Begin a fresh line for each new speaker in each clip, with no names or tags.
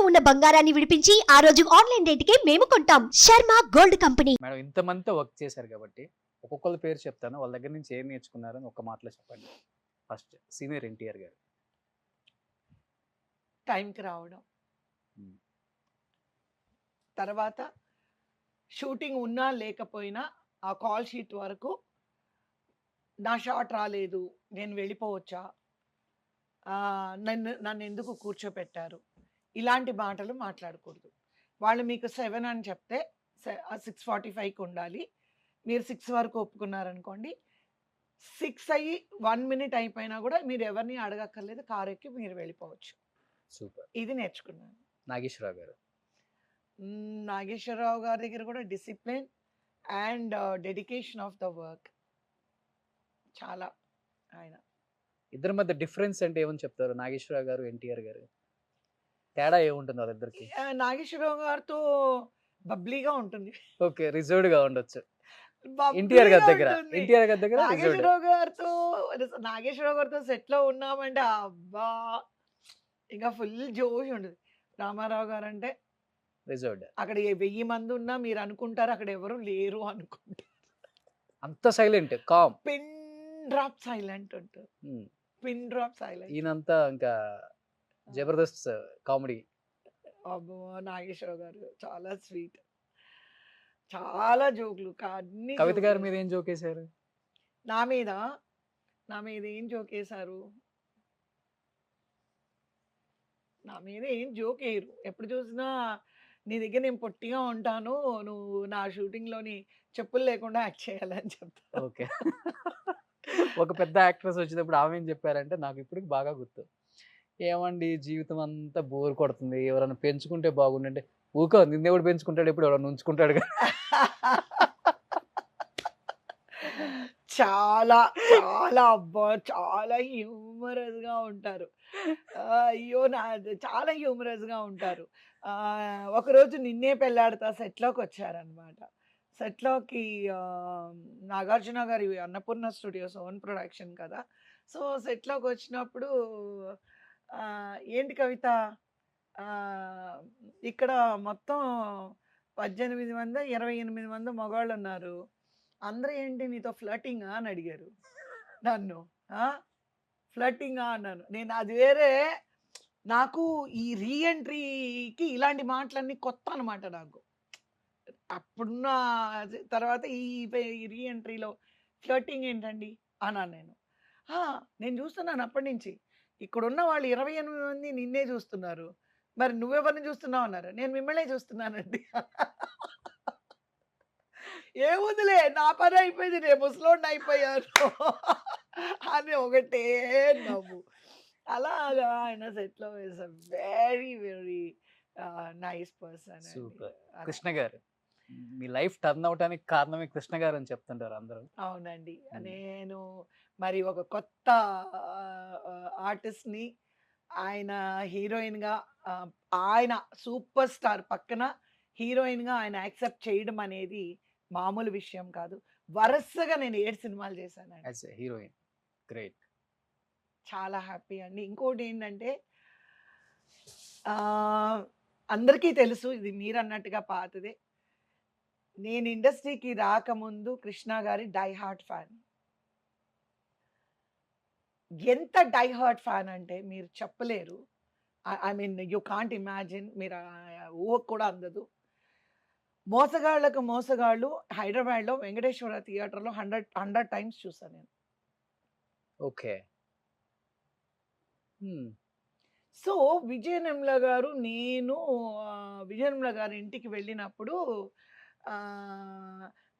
ఇంట్లో ఉన్న బంగారాన్ని విడిపించి ఆ రోజు ఆన్లైన్ రేటుకే మేము కొంటాం. Sharma gold company.
మేడం ఇంతమందితో వర్క్ చేశారు కాబట్టి ఒక్కొక్కరి పేరు చెప్తాను. వాళ్ళ దగ్గర నుంచి ఏం నేర్చుకున్నారని ఒక మాటలో చెప్పండి. ఫస్ట్ సీనియర్ ఎన్టీఆర్ గారు.
టైంకి రావడం.
మ్మ్.
తర్వాత షూటింగ్ ఉన్నా లేకపోయినా ఆ కాల్ షీట్ వరకు నా షాట్ రాలేదు, నేను వెళ్ళిపోవచ్చా, నన్ను ఎందుకు కూర్చోపెట్టారు, ఇలాంటి మాటలు మాట్లాడకూడదు. వాళ్ళు మీకు 7 అని చెప్తే 6:45కి ఉండాలి, మీరు 6 వరకు ఒప్పుకున్నారనుకోండి, 6 అయ్యి 1 మినిట్ అయిపోయినా కూడా మీరు ఎవరిని అడగక్కర్లేదు, కారు ఎక్కి మీరు వెళ్ళిపోవచ్చు.
సూపర్.
ఇది నేర్చుకున్నాను.
నాగేశ్వరరావు గారు.
నాగేశ్వరరావు గారి దగ్గర కూడా discipline and dedication of the work చాలా. ఆయన
ఇద్దరి మధ్య డిఫరెన్స్ అంటే ఏమని చెప్తారు? నాగేశ్వరరావు గారు, ఎన్టీఆర్ గారు తేడా ఏముంటుంది వాళ్ళిద్దరికి?
నాగేశ్వరరావు గారితో బబ్లీగా ఉంటుంది,
ఓకే, రిజర్వ్డ్ గా ఉండొచ్చు.
బబ్లీగా
ఎన్టీఆర్ గారి దగ్గర
ఉంటుంది.
ఎన్టీఆర్ గారి దగ్గర రిజర్వ్డ్.
నాగేశ్వరరావు గారితో సెట్ లో ఉన్నామంటే అబ్బా ఇంకా ఫుల్ జోష్ ఉంటుంది. రామారావు గారు అంటే
రిజర్వ్డ్.
అక్కడ 1000 మంది ఉన్నా మీరు అనుకుంటారు అక్కడ ఎవరు లేరు అనుకుంటారు.
అంత silent, calm,
pin drop silent ఉంటుంది. Pin drop silent.
ఈయనంతా ఇంకా జబర్దస్త్ కామెడీ.
అబ్బో నాగేశ్వరరావు గారు చాలా స్వీట్, చాలా జోకులు. అన్ని
కవిత గారి
జోకులు.
మీద ఏం జోక్ వేశారు?
నా మీద నా మీద ఏం జోక్ వేశారు? నా మీద ఏం జోక్ వేయరు. ఎప్పుడు చూసినా నీ దగ్గర నేను పొట్టిగా ఉంటాను, నువ్వు నా షూటింగ్లోని చెప్పులు లేకుండా యాక్ట్ చేయాలని చెప్తా.
ఓకే. ఒక పెద్ద యాక్ట్రెస్ వచ్చినప్పుడు ఆమె ఏం చెప్పారంటే నాకు ఇప్పటికి బాగా గుర్తు, ఏమండి జీవితం అంతా బోర్ కొడుతుంది, ఎవరైనా పెంచుకుంటే బాగుండంటే, ఊకో నిన్నెవడు పెంచుకుంటాడు, ఇప్పుడు ఎవరైనా ఉంచుకుంటాడు కదా.
చాలా చాలా అబ్బా చాలా హ్యూమరస్ గా ఉంటారు. అయ్యో నా చాలా హ్యూమరస్ గా ఉంటారు. ఒకరోజు నిన్నే పెళ్ళాడతా సెట్లోకి వచ్చారనమాట. సెట్లోకి నాగార్జున గారి అన్నపూర్ణ స్టూడియోస్ ఓన్ ప్రొడక్షన్ కదా. సో సెట్లోకి వచ్చినప్పుడు ఏంటి కవిత, ఆ, ఇక్కడ మొత్తం 18 మంది 28 మంది మగవాళ్ళు ఉన్నారు, అందరూ ఏంటి నీతో ఫ్లర్టింగా అని అడిగారు నన్ను. ఫ్లర్టింగా అన్నాను నేను. అది వేరే, నాకు ఈ రీఎంట్రీకి ఇలాంటి మాటలన్నీ కొత్త అనమాట నాకు. అప్పుడున్న తర్వాత ఈ రీఎంట్రీలో ఫ్లర్టింగ్ ఏంటండి అన్నాను నేను. నేను చూస్తున్నాను అప్పటి నుంచి, ఇక్కడున్న వాళ్ళు 28 మంది నిన్నే చూస్తున్నారు, మరి నువ్వెవరిని చూస్తున్నావు అన్నారు. నేను మిమ్మల్నే చూస్తున్నానండి. ఏముందిలే నా పని అయిపోయింది, నేను ముసలోడిని అయిపోయాను అని ఒకటే నవ్వు. అలాగా ఆయన సెట్లో is a very very nice person.
Super. Krishna గారు, మీ లైఫ్ టర్న్ అవటానికి కారణమే కృష్ణ గారు అని చెప్తుంటారు అందరూ.
అవునండి. నేను మరి ఒక కొత్త ఆర్టిస్ట్ని ఆయన హీరోయిన్గా, ఆయన సూపర్ స్టార్ పక్కన హీరోయిన్గా ఆయన యాక్సెప్ట్ చేయడం అనేది మామూలు విషయం కాదు. వరుసగా నేను 7 సినిమాలు చేశానండి.
As a heroine. గ్రేట్.
చాలా హ్యాపీ అండి. ఇంకోటి ఏంటంటే అందరికీ తెలుసు, ఇది మీరు అన్నట్టుగా పాతదే, నేను ఇండస్ట్రీకి రాకముందు కృష్ణ గారి డై హార్ట్ ఫ్యాన్. ఎంత డై హార్ట్ ఫ్యాన్ అంటే మీరు చెప్పలేరు. I mean you can't imagine, మీరు ఊహకు కూడా అందదు. మోసగాళ్ళకు మోసగాళ్ళు హైదరాబాద్లో వెంకటేశ్వర థియేటర్లో 100 టైమ్స్ చూసాను నేను.
ఓకే.
సో విజయ నిర్మల గారు, నేను విజయ నిర్మల గారి ఇంటికి వెళ్ళినప్పుడు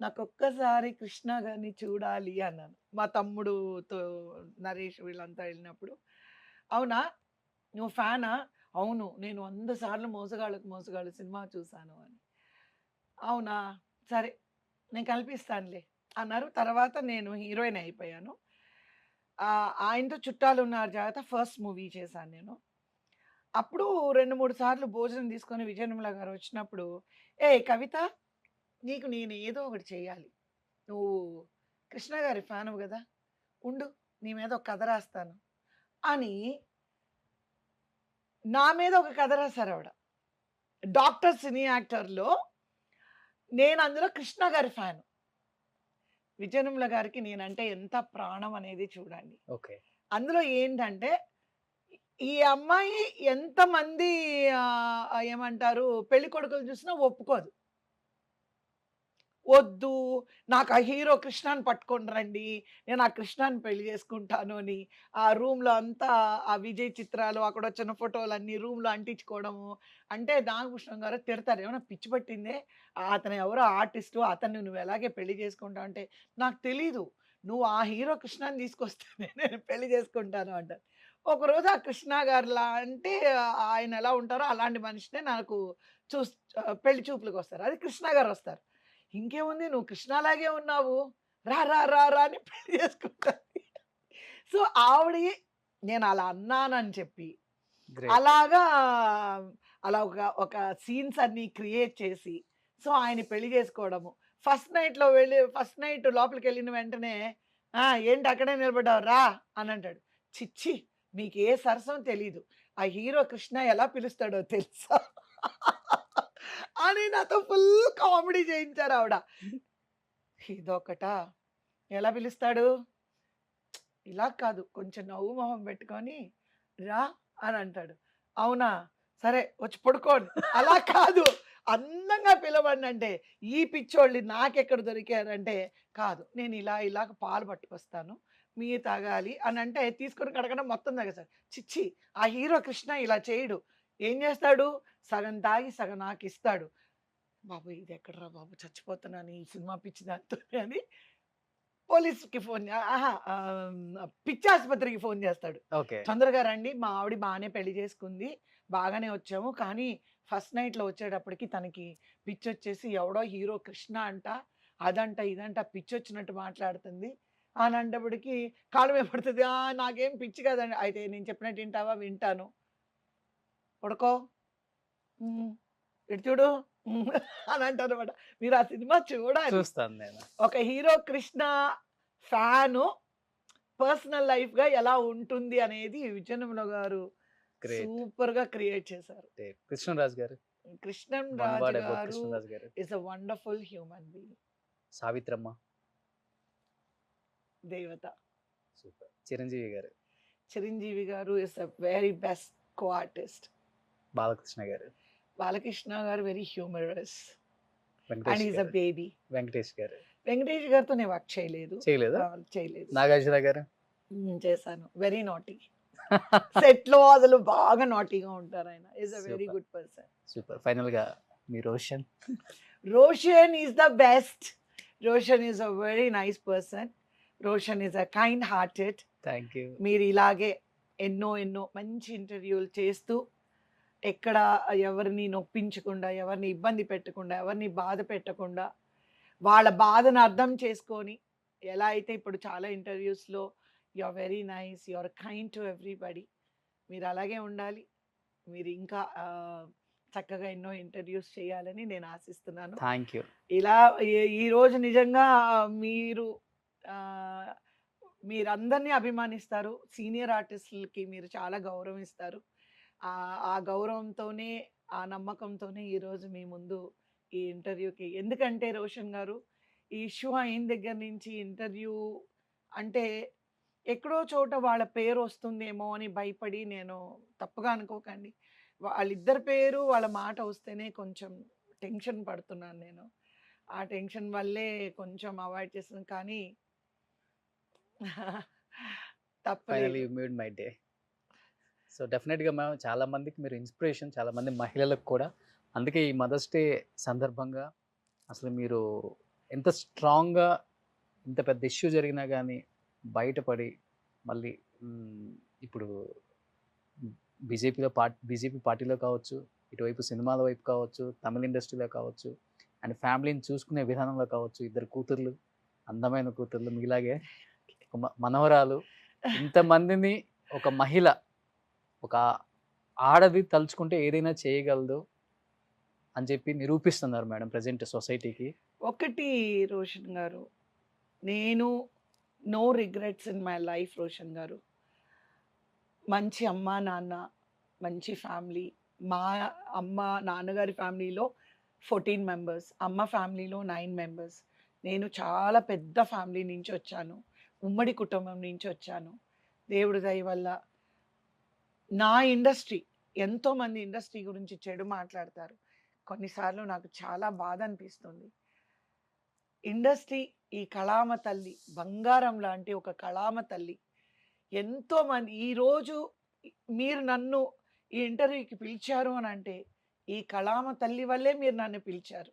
నాకు ఒక్కసారి కృష్ణ గారిని చూడాలి అన్నాను. మా తమ్ముడుతో నరేష్ వీళ్ళంతా వెళ్ళినప్పుడు, అవునా నువ్వు ఫ్యానా? అవును, నేను 100 సార్లు మోసగాళ్ళకు మోసగాళ్ళు సినిమా చూశాను అని. అవునా, సరే నేను కల్పిస్తానులే అన్నారు. తర్వాత నేను హీరోయిన్ అయిపోయాను. ఆయనతో చుట్టాలు ఉన్నారు జాగ్రత్త ఫస్ట్ మూవీ చేశాను నేను. అప్పుడు 2-3 సార్లు భోజనం తీసుకొని విజయ నిర్మల గారు వచ్చినప్పుడు, కవిత నీకు నేను ఏదో ఒకటి చేయాలి, నువ్వు కృష్ణ గారి ఫ్యాను కదా, ఉండు నీ మీద ఒక కథ రాస్తాను అని నా మీద ఒక కథ రాశారు ఆవిడ. డాక్టర్ సినీ యాక్టర్‌లో నేను అందులో కృష్ణ గారి ఫ్యాన్. విజయనిర్మల గారికి నేనంటే ఎంత ప్రాణం అనేది చూడండి.
ఓకే.
అందులో ఏంటంటే ఈ అమ్మాయి ఎంతమంది ఏమంటారు పెళ్ళికొడుకులు చూసినా ఒప్పుకోదు. వద్దు. నాకు ఆ హీరో కృష్ణని పట్టుకొని రండి. నేను ఆ కృష్ణని పెళ్లి చేసుకుంటాను అని, ఆ రూమ్‌లో అంతా ఆ విజయ్ చిత్రాలు, అక్కడొచ్చిన ఫోటోలన్నీ రూమ్‌లో అంటించుకోవడము. అంటే నాగభూషణం గారు తిడతారు. "ఏమన్నా పిచ్చి పట్టిందే? అతను ఎవరో ఆర్టిస్టు. అతన్ని నువ్వు ఎలాగే పెళ్లి చేసుకుంటావు" అంటే, "నాకు తెలీదు. నువ్వు ఆ హీరో కృష్ణని తీసుకొస్తేనే నేను పెళ్లి చేసుకుంటాను" అంటారు. ఒకరోజు ఆ కృష్ణ గారిలా అంటే ఆయన ఎలా ఉంటారో అలాంటి మనిషినే నాకు పెళ్లి చూపులకొస్తారు. అది కృష్ణ గారొస్తారు. ఇంకేముంది నువ్వు కృష్ణలాగే ఉన్నావు. రా, రా, రా, రా అని పెళ్లి చేసుకుంటాను. సో, ఆవిడ నేను అలా అన్నానని చెప్పి,
గ్రేట్.
అలాగా అలా ఒక సీన్స్ అన్నీ క్రియేట్ చేసి, సో, ఆయన్ని పెళ్లి చేసుకోవడము. ఫస్ట్ నైట్ లోపలికెళ్ళిన వెంటనే, ఏంటి అక్కడే నిలబడ్డావు రా అనంటాడు. ఛీ! మీకే సరసం తెలీదు. ఆ హీరో కృష్ణ ఎలా పిలుస్తాడో తెలుసా? అని నాతో ఫుల్ కామెడీ చేయించారావిడ. ఇదొకటా? ఎలా పిలుస్తాడు? ఇలా కాదు. కొంచెం నవ్వు మొహం పెట్టుకొని, "రా" అనంటాడు. అవునా? సరే వచ్చి పడుకోండి. అలా కాదు. అందంగా పిలవండంటే, ఈ పిచ్చోళ్ళు నాకెక్కడ దొరికారంటే, కాదు నేను ఇలా పాలు పట్టుకొస్తాను. మీరు తాగాలి అనంటే తీసుకొని కడగడం మొత్తం తాగేస్తాడు. ఛీ! ఆ హీరో కృష్ణ ఇలా చేయడు. ఏం చేస్తాడు? సగం తాగి సగం నాకిస్తాడు. బాబు ఇదెక్కడరా బాబు చచ్చిపోతున్నాను ఈ సినిమా పిచ్చి దాంతోని అని పోలీస్‌కి ఫోన్ పిచ్చి ఆసుపత్రికి ఫోన్ చేస్తాడు.
ఓకే.
తొందరగా రండి మా ఆవిడ బానే పెళ్లి చేసుకుంది. బాగానే వచ్చాము. కానీ ఫస్ట్ నైట్‌లో వచ్చేటప్పటికి తనకి పిచ్చొచ్చేసి ఎవడో హీరో కృష్ణ అంట, అదంట, ఇదంట పిచ్చొచ్చినట్టు మాట్లాడుతుంది. అనంటప్పటికి కాళ్ళ మీద పడుతది. నాకేం పిచ్చి కాదండి. అయితే నేను చెప్పినట్టు వింటావా? వింటాను. పడుకో. హ్మ్. ఇటు చూడు. అని అంటారనమాట. మీరు ఆ సినిమా చూడాలి.
చూస్తాను నేను.
ఒక హీరో కృష్ణ ఫ్యాను పర్సనల్ లైఫ్‌గా ఎలా ఉంటుంది అనేది విజయనిర్మల గారు
గ్రేట్.
సూపర్‌గా క్రియేట్ చేశారు.
గ్రేట్. కృష్ణరాజు గారు.
కృష్ణం
వన్
రాజు
వర్డ్ అబౌట్
గారు
కృష్ణరాజు గారు.
Is a wonderful human being.
Savitramma.
దేవత.
సూపర్. చిరంజీవి గారు.
చిరంజీవి గారు is a very best co artist.
Balakrishna గారు.
బాలకృష్ణ గారు very humorous and
Venkatesh
is a
గారు.
బేబీ.
వెంకటేష్ గారు.
వెంకటేష్ గారితో నేను వర్క్ చేయలేదు.
చేయలేదా?
చేయలేదు.
నాగార్జున గారు.
చేశాను. Very naughty. సెట్‌లో అసలు బాగా నాటీగా ఉంటారాయన. Is a very
super.
Good person.
Super. Final గా మీ Roshan.
Roshan is the best. Roshan is a very nice person. Roshan is a kind hearted.
Thank you.
మీరు ఇలాగే ఎన్నో మంచి ఇంటర్వ్యూలు చేస్తూ ఎక్కడ ఎవరిని నొప్పించకుండా, ఎవరిని ఇబ్బంది పెట్టకుండా, ఎవరిని బాధ పెట్టకుండా, వాళ్ళ బాధను అర్థం చేసుకొని, ఎలా అయితే ఇప్పుడు చాలా ఇంటర్వ్యూస్‌లో you are very nice, you are kind to everybody. మీరు అలాగే ఉండాలి. మీరు ఇంకా చక్కగా ఎన్నో ఇంటర్వ్యూస్ చేయాలని నేను ఆశిస్తున్నాను.
Thank you.
ఇలా ఈరోజు నిజంగా మీరు ఆహ్, మీరందరిని అభిమానిస్తారు. సీనియర్ ఆర్టిస్టులకి మీరు చాలా గౌరవం ఇస్తారు. ఆ గౌరవంతోనే, ఆ నమ్మకంతోనే ఈరోజు మీ ముందు ఈ ఇంటర్వ్యూకి ఎందుకంటే రోషన్ గారు, ఈ ఇష్యూ అయిన దగ్గర నుంచి ఇంటర్వ్యూ అంటే ఎక్కడో చోట వాళ్ళ పేరు వస్తుందేమో అని భయపడి నేను తప్పుగా అనుకోకండి. వాళ్ళిద్దరి పేరు, వాళ్ళ మాట వస్తేనే కొంచెం టెన్షన్ పడుతున్నాను నేను. ఆ టెన్షన్ వల్లే కొంచెం అవాయిడ్ చేస్తున్నాను. కానీ తప్పలేదు.
Finally you made my day. So డెఫినెట్గా మేము చాలా మందికి మీరు ఇన్స్పిరేషన్, చాలా మంది మహిళలకు కూడా. అందుకే ఈ మదర్స్ డే సందర్భంగా అసలు మీరు ఎంత స్ట్రాంగ్గా ఇంత పెద్ద ఇష్యూ జరిగినా కానీ బయటపడి మళ్ళీ ఇప్పుడు బీజేపీ పార్టీలో కావచ్చు, ఇటువైపు సినిమాల వైపు కావచ్చు, తమిళ ఇండస్ట్రీలో కావచ్చు, అండ్ ఫ్యామిలీని చూసుకునే విధానంలో కావచ్చు, ఇద్దరు కూతుర్లు, అందమైన కూతుర్లు మీలాగే ఒక మనవరాలు, ఇంతమందిని ఒక మహిళ, ఒక ఆడది తలుచుకుంటే ఏదైనా చేయగలదు అని చెప్పి నిరూపిస్తున్నారు మేడం ప్రజెంట్ సొసైటీకి.
ఒకటి రోషన్ గారు, నేను no regrets in my life Roshan గారు. మంచి అమ్మా నాన్న, మంచి ఫ్యామిలీ, మా అమ్మ, నాన్నగారి ఫ్యామిలీలో 14 మెంబర్స్, అమ్మ ఫ్యామిలీలో 9 మెంబర్స్. నేను చాలా పెద్ద ఫ్యామిలీ నుంచి వచ్చాను. ఉమ్మడి కుటుంబం నుంచి వచ్చాను. దేవుడి దయ వల్ల నా ఇండస్ట్రీ, ఎంతోమంది ఇండస్ట్రీ గురించి చెడు మాట్లాడతారు. కొన్నిసార్లు నాకు చాలా బాధ అనిపిస్తుంది. ఇండస్ట్రీ, ఈ కళామ తల్లి, బంగారం లాంటి ఒక కళామ తల్లి. ఎంతోమంది ఈరోజు మీరు నన్ను ఈ ఇంటర్వ్యూకి పిలిచారు అని అంటే ఈ కళామ తల్లి వల్లే మీరు నన్ను పిలిచారు.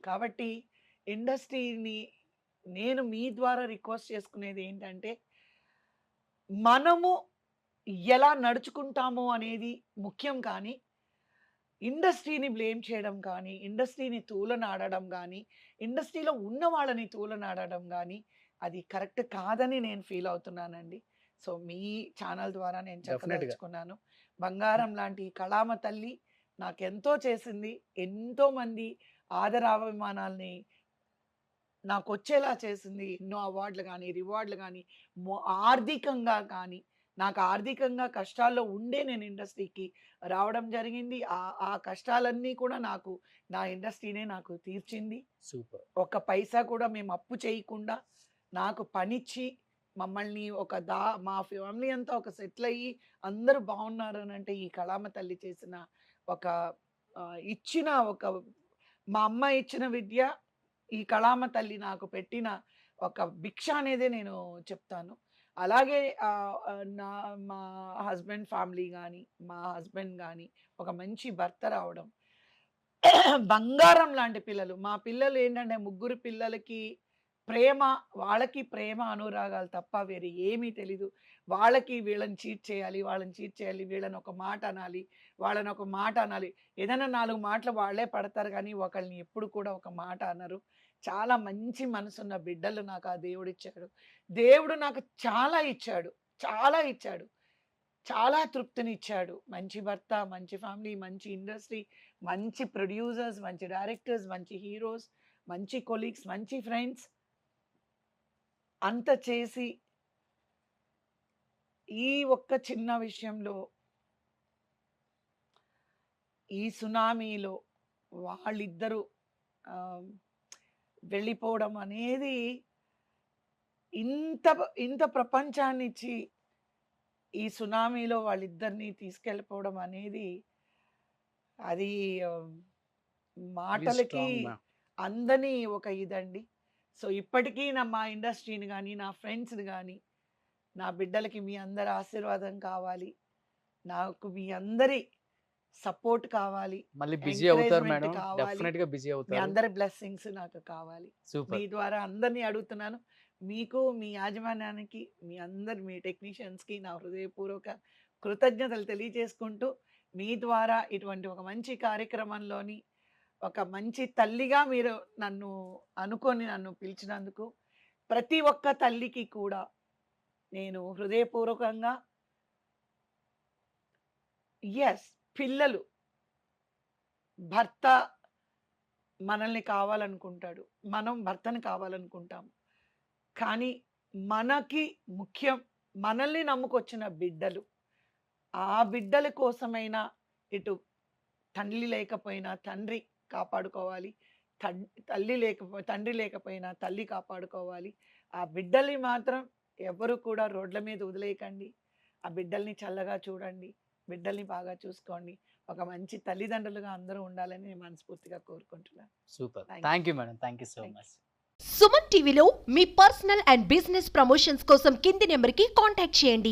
కాబట్టి ఇండస్ట్రీని నేను మీ ద్వారా రిక్వెస్ట్ చేసుకునేది ఏంటంటే, మనము ఎలా నడుచుకుంటామో అనేది ముఖ్యం కానీ, ఇండస్ట్రీని బ్లేమ్ చేయడం కానీ, ఇండస్ట్రీని తూలనాడడం కానీ, ఇండస్ట్రీలో ఉన్న వాళ్ళని తూలనాడడం కానీ అది కరెక్ట్ కాదని నేను ఫీల్ అవుతున్నానండి. సో మీ ఛానల్ ద్వారా నేను
Definitely గా.
చెప్పదలుచుకున్నాను. బంగారం లాంటి ఈ కళామ తల్లి నాకెంతో చేసింది. ఎంతోమంది ఆదరాభిమానాల్ని నాకొచ్చేలా చేసింది. ఎన్నో అవార్డులు కానీ, రివార్డులు కానీ, ఆర్థికంగా కానీ, నాకు ఆర్థికంగా కష్టాల్లో ఉండే నేను ఇండస్ట్రీకి రావడం జరిగింది. ఆ కష్టాలన్నీ కూడా నాకు నా ఇండస్ట్రీనే నాకు తీర్చింది.
సూపర్.
ఒక్క పైసా కూడా మేము అప్పు చేయకుండా నాకు పనిచ్చి మమ్మల్ని మా ఫ్యామిలీ అంతా ఒక సెటిల్ అయ్యి అందరూ బాగున్నారు అని అంటే ఈ కళామ తల్లి చేసిన ఒక ఇచ్చిన ఒక మా అమ్మ ఇచ్చిన విద్య, ఈ కళామ తల్లి నాకు పెట్టిన ఒక భిక్ష అనేదే నేను చెప్తాను. అలాగే మా హస్బెండ్ ఫ్యామిలీ కానీ, మా హస్బెండ్ కానీ ఒక మంచి భర్త రావడం, బంగారం లాంటి పిల్లలు. మా పిల్లలు ఏంటంటే ముగ్గురు పిల్లలకి వాళ్ళకి ప్రేమ అనురాగాలు తప్ప వేరే ఏమీ తెలీదు. వాళ్ళకి వీళ్ళని చీట్ చేయాలి, వాళ్ళని చీట్ చేయాలి, వీళ్ళని ఒక మాట అనాలి, వాళ్ళని ఒక మాట అనాలి. ఏదైనా 4 మాటలు వాళ్ళే పడతారు కానీ ఒకళ్ళని ఎప్పుడు కూడా ఒక మాట అనరు. చాలా మంచి మనసున్న బిడ్డలు నాకు ఆ దేవుడిచ్చాడు. దేవుడు నాకు చాలా ఇచ్చాడు, చాలా ఇచ్చాడు. చాలా తృప్తినిచ్చాడు. మంచి భర్త, మంచి ఫ్యామిలీ, మంచి ఇండస్ట్రీ, మంచి ప్రొడ్యూసర్స్, మంచి డైరెక్టర్స్, మంచి హీరోస్, మంచి కొలీగ్స్, మంచి ఫ్రెండ్స్. అంత చేసి ఈ ఒక్క చిన్న విషయంలో, ఈ సునామీలో వాళ్ళిద్దరూ వెళ్ళిపోవడం అనేది, ఇంత ప్రపంచాన్ని ఇచ్చి ఈ సునామీలో వాళ్ళిద్దరిని తీసుకెళ్ళిపోవడం అనేది అది మాటలకి అందని ఒక ఇదండి. సో ఇప్పటికీ మా ఇండస్ట్రీని కానీ, నా ఫ్రెండ్స్ని కానీ, నా బిడ్డలకి మీ అందరి ఆశీర్వాదం కావాలి, నాకు మీ అందరి సపోర్ట్ కావాలి,
మళ్ళీ బిజీ అవుతారు మేడం, డెఫినెట్ గా బిజీ
మీ
అవుతారు.
అందరి బ్లెస్సింగ్స్ నాకు కావాలి.
సూపర్.
మీ ద్వారా అందరినీ అడుగుతున్నాను. మీకు, మీ యాజమాన్యానికి, మీ టెక్నీషియన్స్కి నా హృదయపూర్వక కృతజ్ఞతలు తెలియజేసుకుంటూ, మీ ద్వారా ఇటువంటి ఒక మంచి కార్యక్రమంలోని ఒక మంచి తల్లిగా మీరు నన్ను పిలిచినందుకు ప్రతి ఒక్క తల్లికి కూడా నేను హృదయపూర్వకంగా పిల్లలు, భర్త మనల్ని కావాలనుకుంటాడు, మనం భర్తని కావాలనుకుంటాం. కానీ మనకి ముఖ్యం మనల్ని నమ్ముకొచ్చిన బిడ్డలు. ఆ బిడ్డల కోసమైనా ఇటు తండ్రి లేకపోయినా తండ్రి కాపాడుకోవాలి, తండ్రి లేకపోయినా తల్లి కాపాడుకోవాలి. ఆ బిడ్డల్ని మాత్రం ఎవరు కూడా రోడ్ల మీద వదిలేయకండి. ఆ బిడ్డల్ని చల్లగా చూడండి, బిడ్డల్ని బాగా చూసుకోండి. ఒక మంచి తల్లిదండ్రులుగా అందరూ ఉండాలని నేను మనస్ఫూర్తిగా కోరుకుంటున్నాను.
Super.
Thank you.
Thank you madam, thank you so
Thank
much.
Suman టీవీలో మీ పర్సనల్ అండ్ బిజినెస్ ప్రమోషన్స్ కోసం కింది నెంబర్కి కాంటాక్ట్ చేయండి.